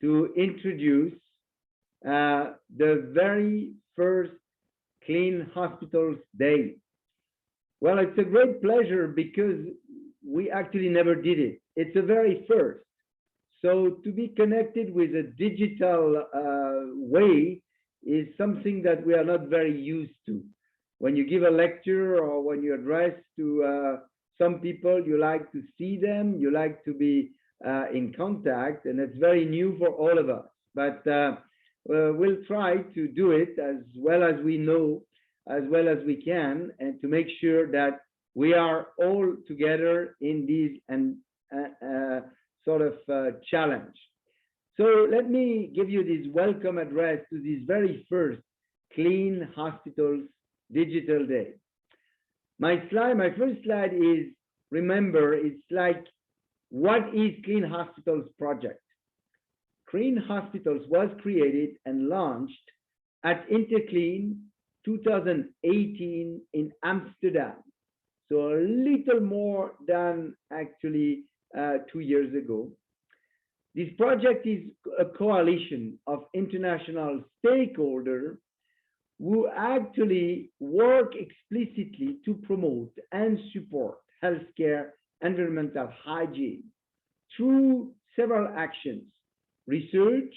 to introduce the very first Clean Hospitals Day. Well, it's a great pleasure because we actually never did it. It's a very first. So to be connected with a digital way is something that we are not very used to. When you give a lecture or when you address to some people, you like to see them, you like to be in contact, and it's very new for all of us. But we'll try to do it as well as we know, as well as we can, and to make sure that we are all together in these and sort of challenge. So let me give you this welcome address to this very first Clean Hospitals Digital Day. My first slide is, remember, it's like, what is Clean Hospitals Project? Clean Hospitals was created and launched at Interclean 2018 in Amsterdam. So a little more than actually 2 years ago. This project is a coalition of international stakeholders who actually work explicitly to promote and support healthcare environmental hygiene through several actions: research,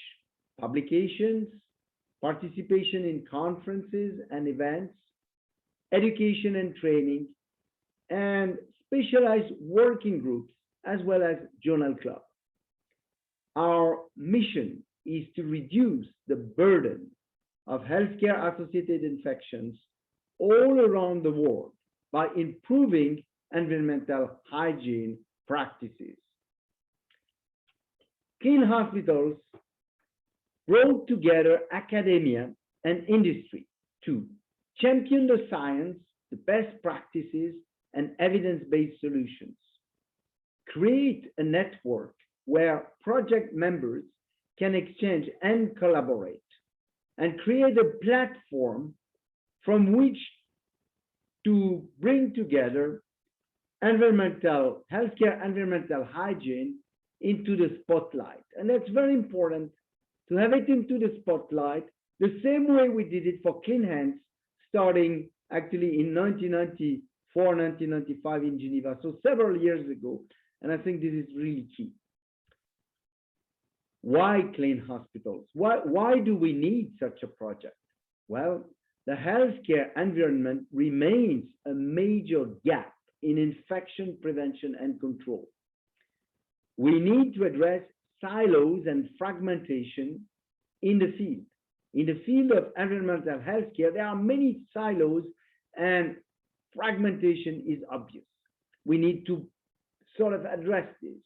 publications, participation in conferences and events, education and training, and specialized working groups, as well as journal clubs. Our mission is to reduce the burden of healthcare-associated infections all around the world by improving environmental hygiene practices. Clean Hospitals brought together academia and industry to champion the science, the best practices, and evidence-based solutions, create a network where project members can exchange and collaborate, and create a platform from which to bring together healthcare environmental hygiene into the spotlight. And that's very important to have it into the spotlight, the same way we did it for Clean Hands, starting actually in 1994, 1995 in Geneva, so several years ago. And I think this is really key. Why Clean Hospitals? Why do we need such a project? Well, the healthcare environment remains a major gap in infection prevention and control. We need to address silos and fragmentation in the field. In the field of environmental healthcare, there are many silos and fragmentation is obvious. We need to sort of address this.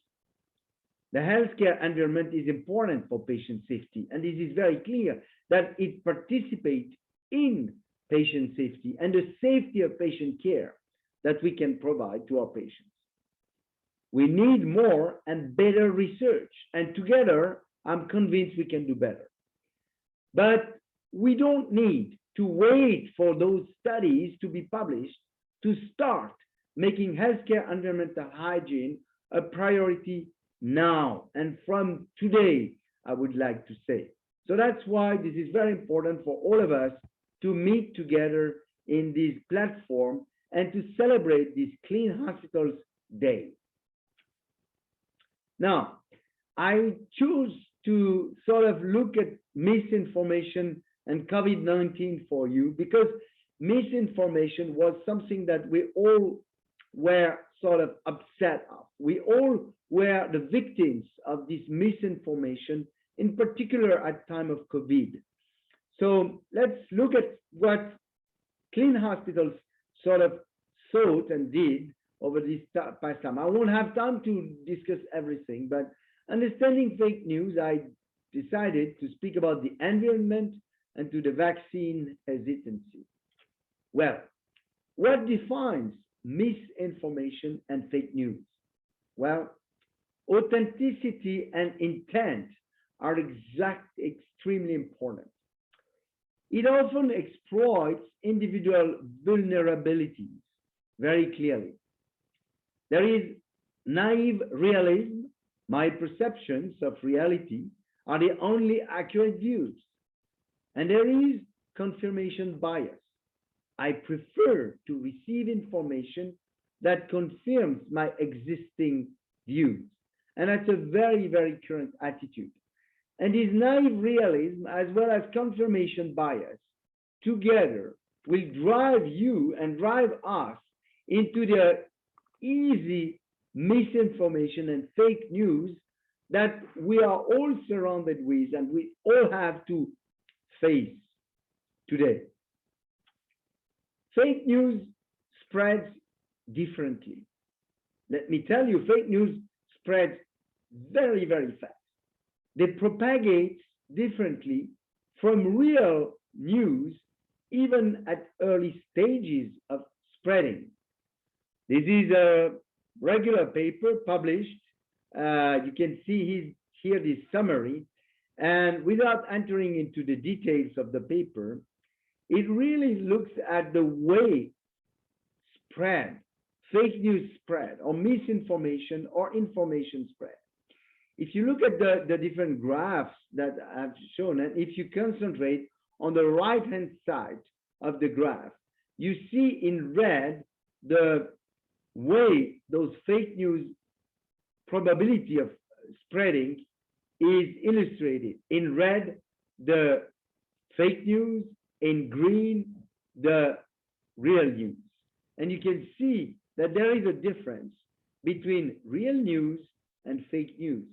The healthcare environment is important for patient safety, and this is very clear that it participates in patient safety and the safety of patient care that we can provide to our patients. We need more and better research, and together, I'm convinced we can do better. But we don't need to wait for those studies to be published to start making healthcare environmental hygiene a priority now and from today, I would like to say. So that's why this is very important for all of us to meet together in this platform and to celebrate this Clean Hospitals Day. Now, I choose to sort of look at misinformation and COVID-19 for you, because misinformation was something that we all were sort of upset of. We all were the victims of this misinformation, in particular at time of COVID. So let's look at what Clean Hospitals sort of thought and did over this past time. I won't have time to discuss everything, but understanding fake news, I decided to speak about the environment and to the vaccine hesitancy. Well, what defines misinformation and fake news? Well, authenticity and intent are extremely important. It often exploits individual vulnerabilities very clearly. There is naive realism, my perceptions of reality are the only accurate views. And there is confirmation bias. I prefer to receive information that confirms my existing views. And that's a very, very current attitude. And this naive realism, as well as confirmation bias, together will drive you and drive us into the easy misinformation and fake news that we are all surrounded with and we all have to face today. Fake news spreads differently. Let me tell you, fake news spreads very, very fast. They propagate differently from real news, even at early stages of spreading. This is a regular paper published. You can see here this summary. And without entering into the details of the paper, it really looks at the way fake news spread, or misinformation or information spread. If you look at the different graphs that I've shown, and if you concentrate on the right-hand side of the graph, you see in red the way those fake news probability of spreading is illustrated. In red, the fake news, in green, the real news. And you can see that there is a difference between real news and fake news.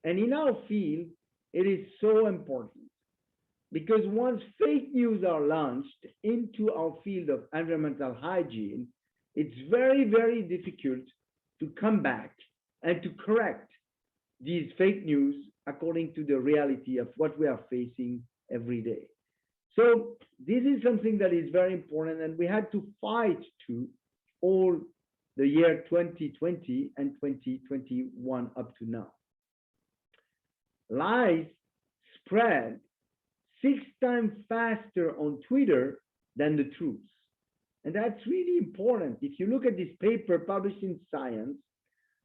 And in our field, it is so important because once fake news are launched into our field of environmental hygiene, it's very, very difficult to come back and to correct these fake news according to the reality of what we are facing every day. So this is something that is very important, and we had to fight to all the year 2020 and 2021 up to now. Lies spread 6 times faster on Twitter than the truth. And that's really important. If you look at this paper published in Science,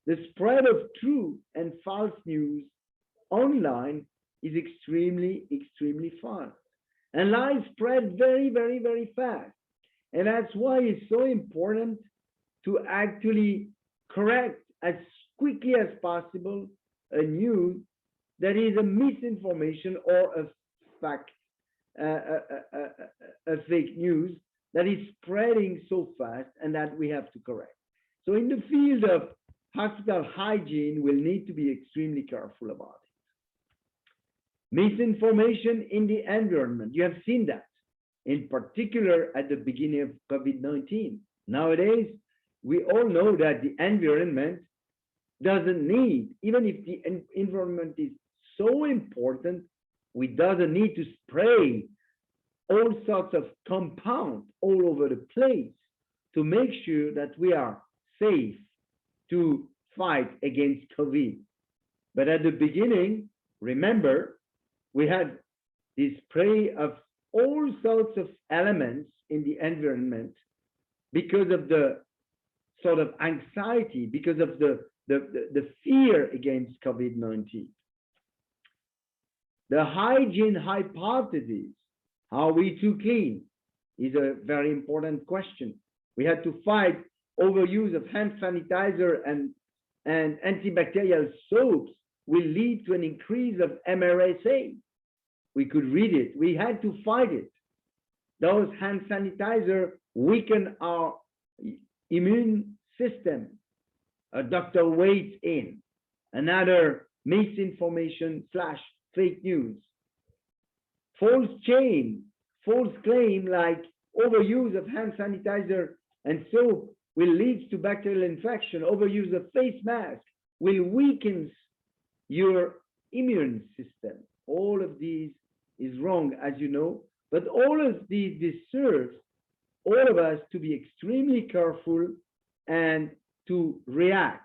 the spread of true and false news online is extremely, extremely fast. And lies spread very, very, very fast. And that's why it's so important to actually correct as quickly as possible a news that is a misinformation or a fact, a fake news that is spreading so fast and that we have to correct. So in the field of hospital hygiene, we'll need to be extremely careful about it. Misinformation in the environment, you have seen that, in particular at the beginning of COVID-19. Nowadays, we all know that the environment doesn't need, even if the environment is so important, we doesn't need to spray all sorts of compounds all over the place to make sure that we are safe to fight against COVID. But at the beginning, remember, we had this spray of all sorts of elements in the environment because of the sort of anxiety, because of the fear against COVID-19. The hygiene hypothesis, are we too clean, is a very important question. We had to fight overuse of hand sanitizer and antibacterial soaps will lead to an increase of MRSA. We could read it. We had to fight it. Those hand sanitizer weaken our immune system. Dr. Waits in. Another misinformation / fake news. False claim like overuse of hand sanitizer and soap will lead to bacterial infection. Overuse of face mask will weaken your immune system. All of these is wrong, as you know, but all of these deserve all of us to be extremely careful and to react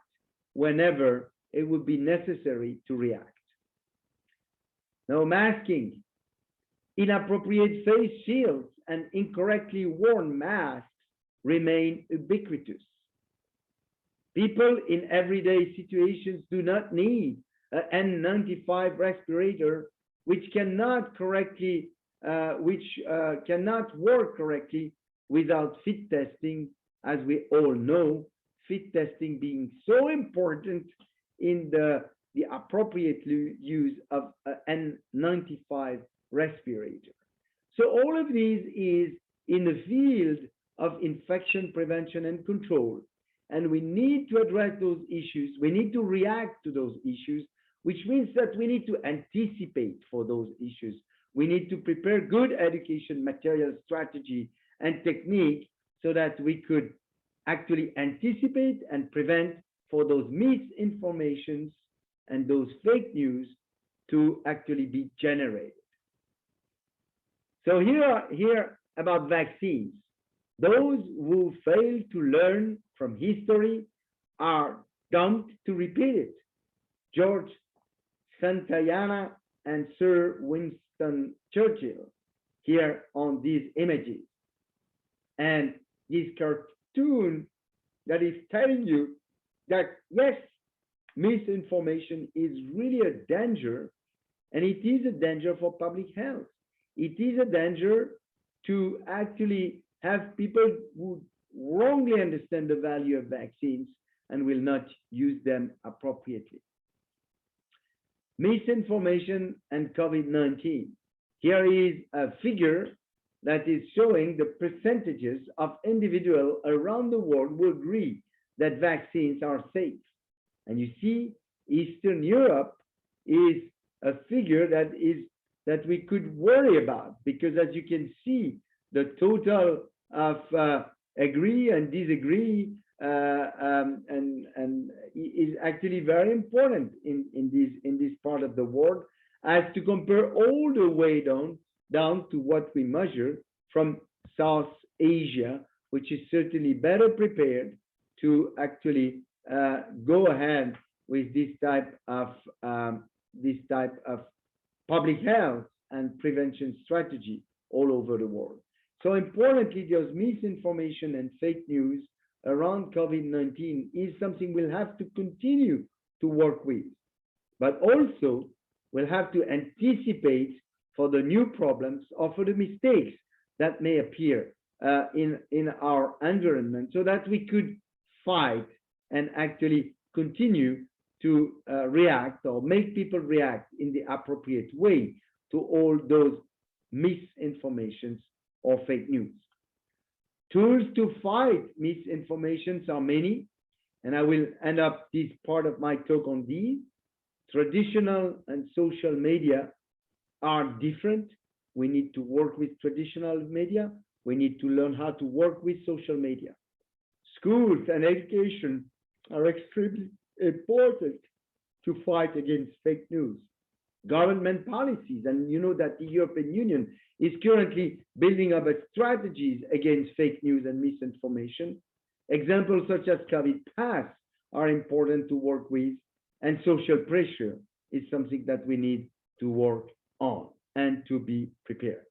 whenever it would be necessary to react. Now, masking, inappropriate face shields and incorrectly worn masks remain ubiquitous. People in everyday situations do not need N95 respirator, which cannot correctly, cannot work correctly without fit testing, as we all know, fit testing being so important in the appropriate use of an N95 respirator. So all of these is in the field of infection prevention and control. And we need to address those issues. We need to react to those issues, which means that we need to anticipate for those issues. We need to prepare good education material, strategy, and technique so that we could actually anticipate and prevent for those misinformations and those fake news to actually be generated. So here about vaccines. Those who fail to learn from history are doomed to repeat it. George Santayana and Sir Winston Churchill here on these images. And this cartoon that is telling you that, yes, misinformation is really a danger, and it is a danger for public health. It is a danger to actually have people who wrongly understand the value of vaccines and will not use them appropriately. Misinformation and COVID-19. Here is a figure that is showing the percentages of individuals around the world who agree that vaccines are safe. And you see, Eastern Europe is a figure that we could worry about, because as you can see, the total of agree and disagree and is actually very important in this part of the world, as to compare all the way down to what we measure from South Asia, which is certainly better prepared to actually go ahead with this type of public health and prevention strategy all over the world. So importantly, there's misinformation and fake news around COVID-19 is something we'll have to continue to work with, but also we'll have to anticipate for the new problems or for the mistakes that may appear in our environment, so that we could fight and actually continue to react or make people react in the appropriate way to all those misinformations or fake news. Tools to fight misinformations are many, and I will end up this part of my talk on these. Traditional and social media are different. We need to work with traditional media. We need to learn how to work with social media. Schools and education are extremely important to fight against fake news. Government policies, and you know that the European Union is currently building up strategies against fake news and misinformation. Examples such as COVID Pass are important to work with, and social pressure is something that we need to work on and to be prepared.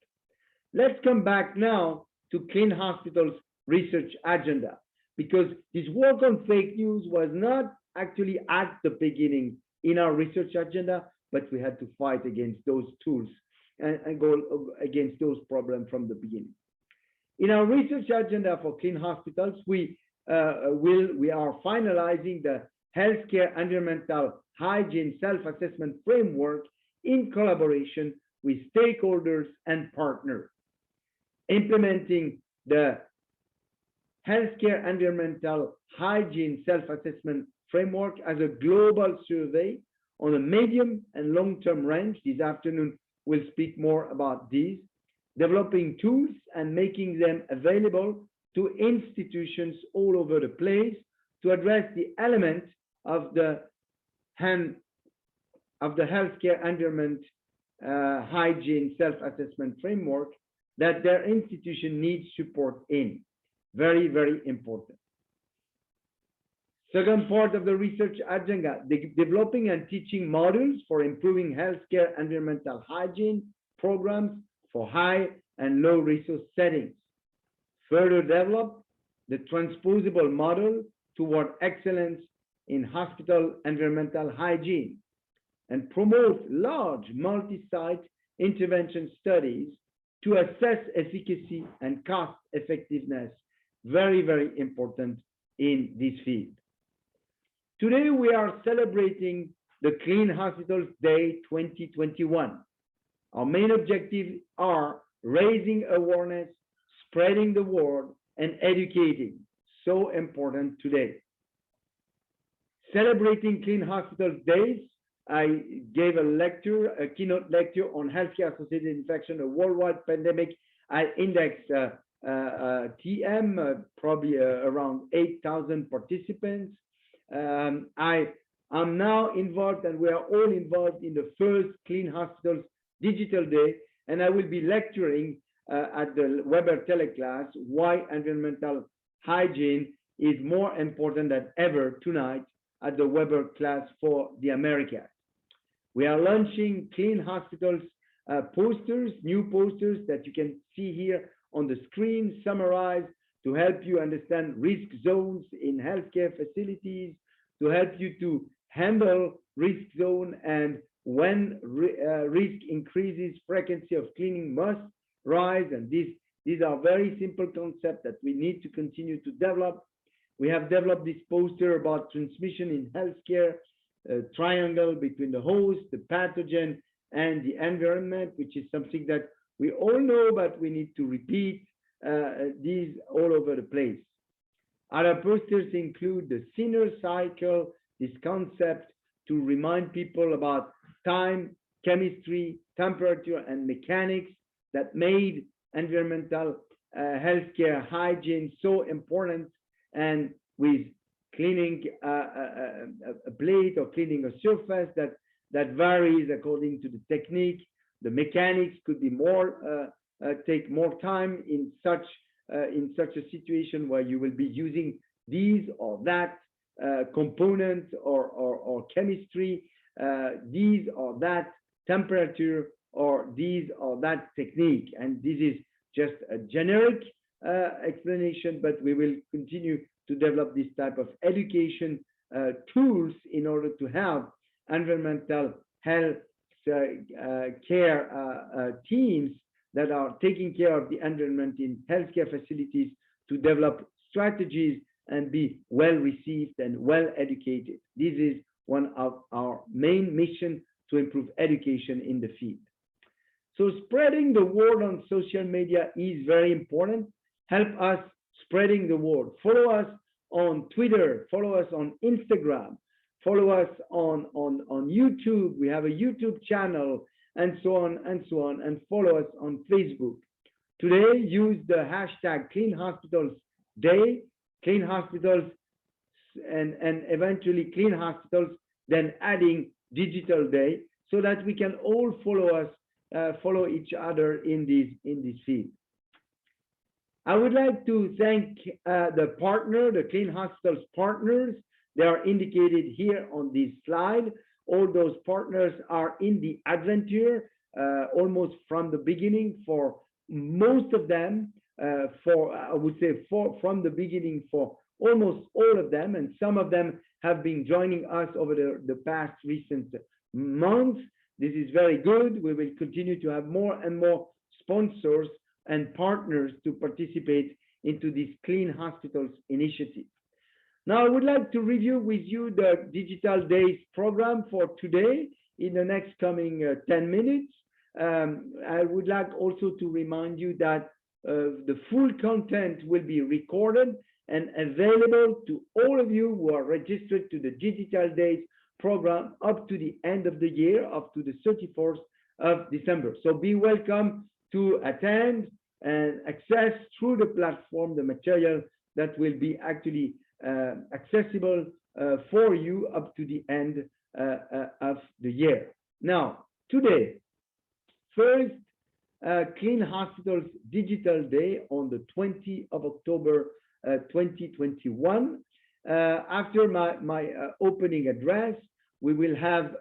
Let's come back now to Clean Hospitals research agenda, because this work on fake news was not actually at the beginning in our research agenda, but we had to fight against those tools and go against those problems from the beginning. In our research agenda for Clean Hospitals, we are finalizing the healthcare environmental hygiene self-assessment framework in collaboration with stakeholders and partners. Implementing the healthcare environmental hygiene self-assessment framework as a global survey on a medium and long-term range. This afternoon, we'll speak more about these. Developing tools and making them available to institutions all over the place to address the element of the healthcare environment hygiene self-assessment framework that their institution needs support in. Very, very important. Second part of the research agenda, developing and teaching modules for improving healthcare environmental hygiene programs for high and low resource settings. Further develop the transposable model toward excellence in hospital environmental hygiene. and promote large multi-site intervention studies to assess efficacy and cost effectiveness. Very, very important in this field. Today, we are celebrating the Clean Hospitals Day 2021. Our main objectives are raising awareness, spreading the word, and educating. So important today. Celebrating Clean Hospitals Days, I gave a keynote lecture on healthcare-associated infection, a worldwide pandemic. I indexed TM, probably around 8,000 participants. I'm now involved, and we are all involved in the first Clean Hospitals Digital Day, and I will be lecturing at the Weber teleclass why environmental hygiene is more important than ever tonight at the Weber class for the Americas. We are launching Clean Hospitals posters, new posters that you can see here on the screen, summarized to help you understand risk zones in healthcare facilities, to help you to handle risk zone, and when risk increases, frequency of cleaning must rise. And these are very simple concepts that we need to continue to develop. We have developed this poster about transmission in healthcare, a triangle between the host, the pathogen, and the environment, which is something that we all know, but we need to repeat these all over the place. Other posters include the Sinner cycle, this concept to remind people about time, chemistry, temperature, and mechanics that made environmental healthcare hygiene so important. And with cleaning a plate or cleaning a surface that varies according to the technique, the mechanics could be more take more time in such a situation where you will be using these or that component or chemistry, these or that temperature, or these or that technique. And this is just a generic explanation, but we will continue to develop this type of education tools in order to have environmental health care teams that are taking care of the environment in healthcare facilities to develop strategies and be well received and well educated. This is one of our main missions to improve education in the field. So spreading the word on social media is very important. Help us spreading the word. Follow us on Twitter, follow us on Instagram, follow us on YouTube. We have a YouTube channel, and so on and so on, and follow us on Facebook. Today, use the hashtag Clean Hospitals Day, Clean Hospitals, and eventually Clean Hospitals, then adding Digital Day, so that we can all follow each other in this field. I would like to thank the Clean Hospitals partners. They are indicated here on this slide. All those partners are in the adventure almost from the beginning for most of them, I would say from the beginning for almost all of them, and some of them have been joining us over the past recent months. This is very good. We will continue to have more and more sponsors and partners to participate into this Clean Hospitals initiative. Now, I would like to review with you the Digital Days program for today in the next coming 10 minutes. I would like also to remind you that the full content will be recorded and available to all of you who are registered to the Digital Days program up to the end of the year, up to the 31st of December. So be welcome to attend and access through the platform the material that will be actually accessible for you up to the end of the year. Now, today, first Clean Hospitals Digital Day on the 20th of October 2021. After my opening address, we will have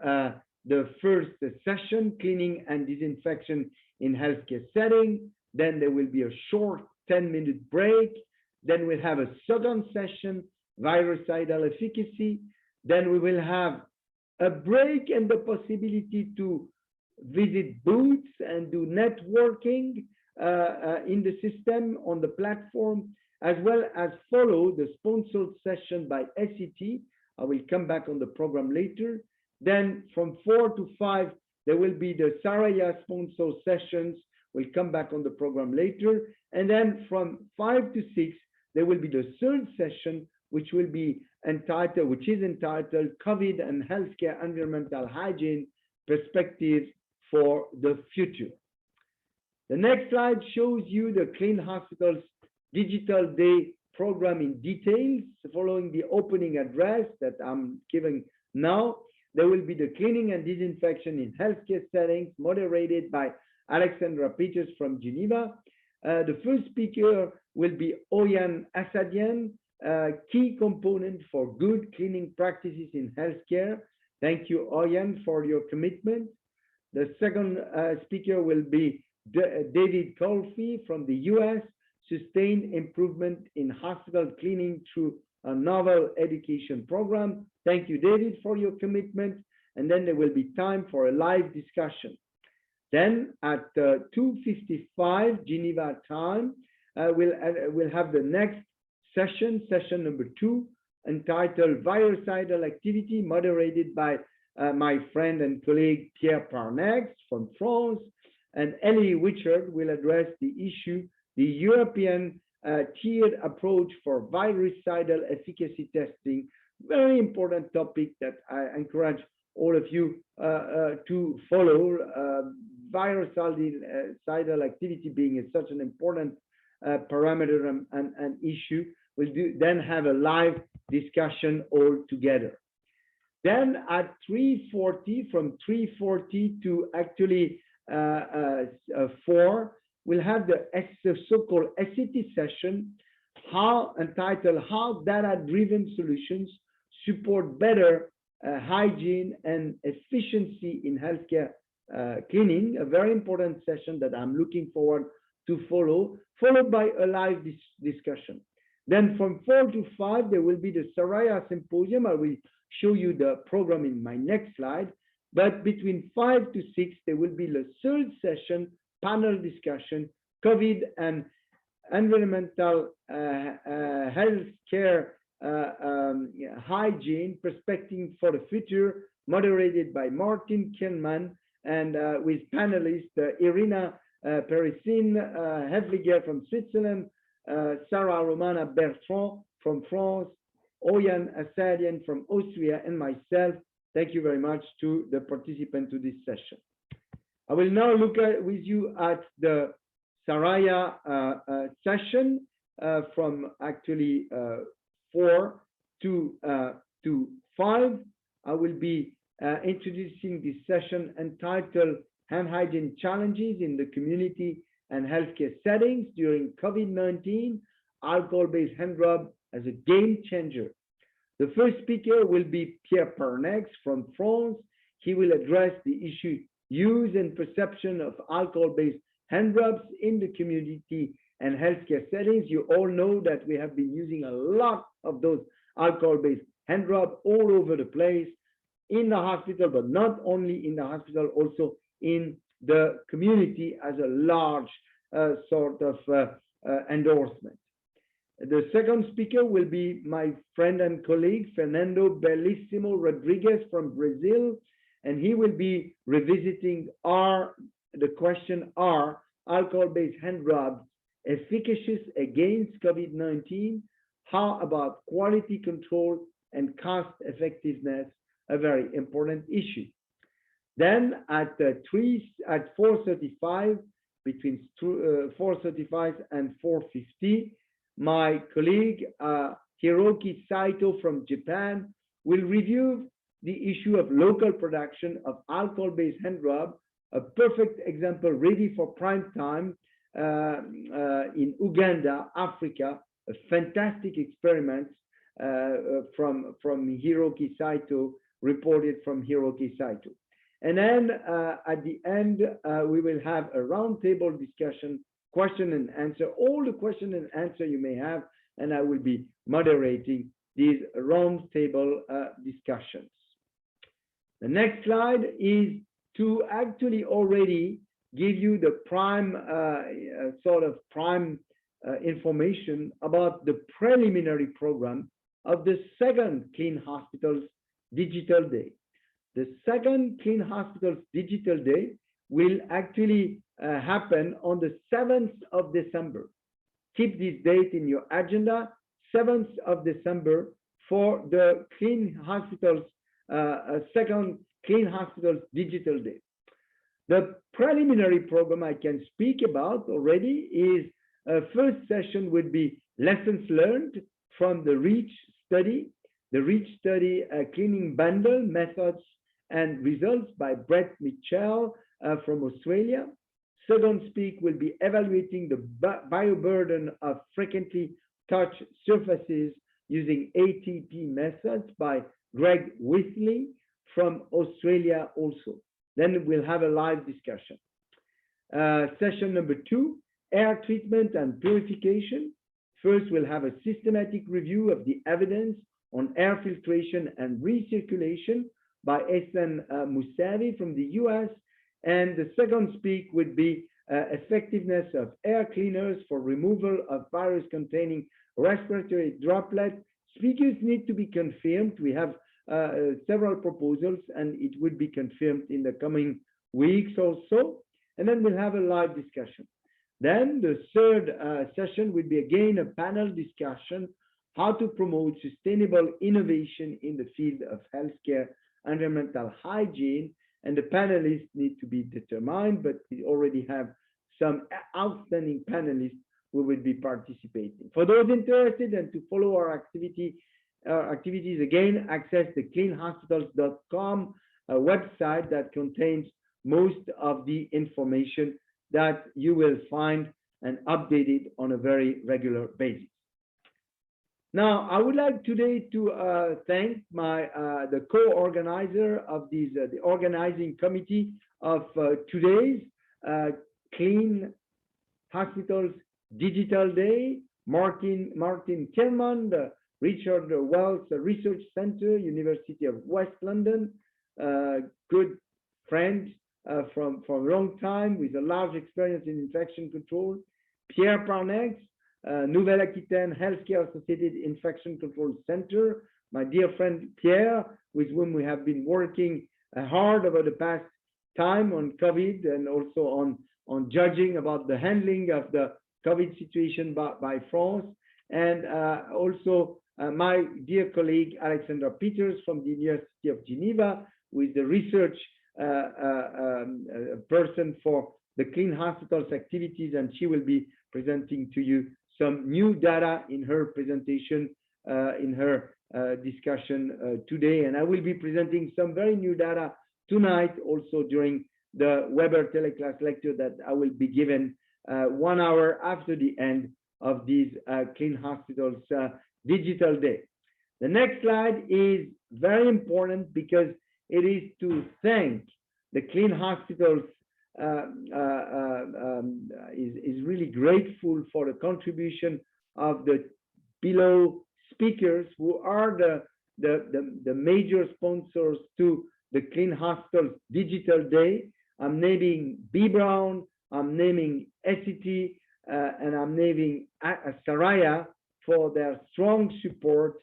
the first session, Cleaning and Disinfection in Healthcare Setting. Then there will be a short 10-minute break. Then we'll have a second session, virucidal efficacy. Then we will have a break and the possibility to visit booths and do networking in the system on the platform, as well as follow the sponsored session by SET. I will come back on the program later. Then from 4 to 5, there will be the Saraya sponsored sessions. We'll come back on the program later. And then from 5 to 6, there will be the third session, which is entitled COVID and Healthcare Environmental Hygiene Perspectives for the Future. The next slide shows you the Clean Hospitals Digital Day program in details. Following the opening address that I'm giving now, there will be the cleaning and disinfection in healthcare settings, moderated by Alexandra Peters from Geneva. The first speaker will be Oyan Assadian, key component for good cleaning practices in healthcare. Thank you, Oyan, for your commitment. The second speaker will be David Colfie from the US, sustained improvement in hospital cleaning through a novel education program. Thank you, David, for your commitment. And then there will be time for a live discussion. Then at 2:55 Geneva time, we'll have the next session, session number 2, entitled Virucidal Activity, moderated by my friend and colleague Pierre Parnex from France. And Ellie Richard will address the issue, the European tiered approach for virucidal efficacy testing. Very important topic that I encourage all of you to follow. Virucidal activity being such an important parameter and issue. We'll then have a live discussion all together. Then at 3:40, from 3:40 to actually 4, we'll have the so-called SET session, entitled How Data-Driven Solutions Support Better Hygiene and Efficiency in Healthcare Cleaning. A very important session that I'm looking forward to follow, followed by a live discussion. Then from 4 to 5, there will be the Saraya Symposium. I will show you the program in my next slide. But between 5 to 6, there will be the third session, panel discussion, COVID and environmental healthcare hygiene perspective for the future, moderated by Martin Kielman, and with panelists Irina Perissin Hevliger from Switzerland, Sarah Romana Bertrand from France, Oyan Assadian from Austria, and myself. Thank you very much to the participants to this session. I will now look with you at the Saraya session from actually 4 to 5. I will be introducing this session entitled Hand Hygiene Challenges in the Community and Healthcare Settings During COVID-19, Alcohol-Based Hand Rub as a Game Changer. The first speaker will be Pierre Parnex from France. He will address the issue use and perception of alcohol-based hand rubs in the community and healthcare settings. You all know that we have been using a lot of those alcohol-based hand rubs all over the place in the hospital, but not only in the hospital, also in the community as a large sort of endorsement. The second speaker will be my friend and colleague, Fernando Bellissimo Rodriguez from Brazil, and he will be revisiting the question, are alcohol-based hand rubs efficacious against COVID-19? How about quality control and cost effectiveness? A very important issue. Then at 4:35, between 4:35 and 4:50, my colleague Hiroki Saito from Japan will review the issue of local production of alcohol-based hand rub, a perfect example ready for prime time in Uganda, Africa, a fantastic experiment from Hiroki Saito, reported from Hiroki Saito. And then at the end, we will have a roundtable discussion, question and answer, all the question and answer you may have, and I will be moderating these roundtable discussions. The next slide is to actually already give you the prime, sort of prime information about the preliminary program of the second Clean Hospitals Digital Day. The second Clean Hospitals Digital Day will actually happen on the 7th of December. Keep this date in your agenda, 7th of December, for the Clean Hospitals, second Clean Hospitals Digital Day. The preliminary program I can speak about already is first session would be lessons learned from the REACH study. The REACH study, cleaning bundle methods and results by Brett Mitchell from Australia. Second speak will be evaluating the bioburden of frequently touched surfaces using ATP methods by Greg Whitley from Australia also. Then we'll have a live discussion. Session number 2, air treatment and purification. First, we'll have a systematic review of the evidence on air filtration and recirculation by Ehsan Mousavi from the US. And the second speak would be effectiveness of air cleaners for removal of virus-containing respiratory droplets. Speakers need to be confirmed. We have several proposals, and it would be confirmed in the coming weeks or so. And then we'll have a live discussion. Then the third session would be again a panel discussion, how to promote sustainable innovation in the field of healthcare, environmental hygiene, and the panelists need to be determined, but we already have some outstanding panelists who will be participating. For those interested and to follow our activities, again, access the cleanhospitals.com website that contains most of the information that you will find and updated on a very regular basis. Now, I would like today to thank the co-organizer of these, the organizing committee of today's Clean Hospitals Digital Day, Martin Tillman, the Richard Wells Research Center, University of West London, good friend from a long time with a large experience in infection control, Pierre Parnex, Nouvelle-Aquitaine Healthcare Associated Infection Control Center, my dear friend Pierre, with whom we have been working hard over the past time on COVID and also on judging about the handling of the COVID situation by France, and also my dear colleague Alexandra Peters from the University of Geneva, who is the research person for the Clean Hospitals activities, and she will be presenting to you some new data in her presentation, in her discussion today. And I will be presenting some very new data tonight also during the Weber teleclass lecture that I will be given 1 hour after the end of these Clean Hospitals Digital Day. The next slide is very important because it is to thank the Clean Hospitals is really grateful for the contribution of the below speakers who are the major sponsors to the Clean Hospitals Digital Day. I'm naming B. Brown, I'm naming SCT, and I'm naming Saraya for their strong support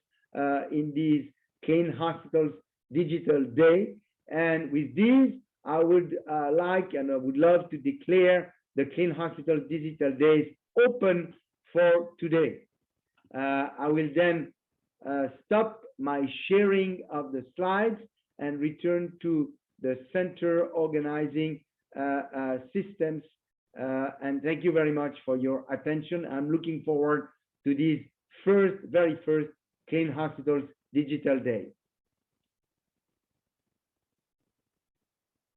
in these Clean Hospitals Digital Day. And with these, I would like and I would love to declare the Clean Hospitals Digital Days open for today. I will then stop my sharing of the slides and return to the center organizing systems. And thank you very much for your attention. I'm looking forward to these very first Clean Hospitals Digital Day.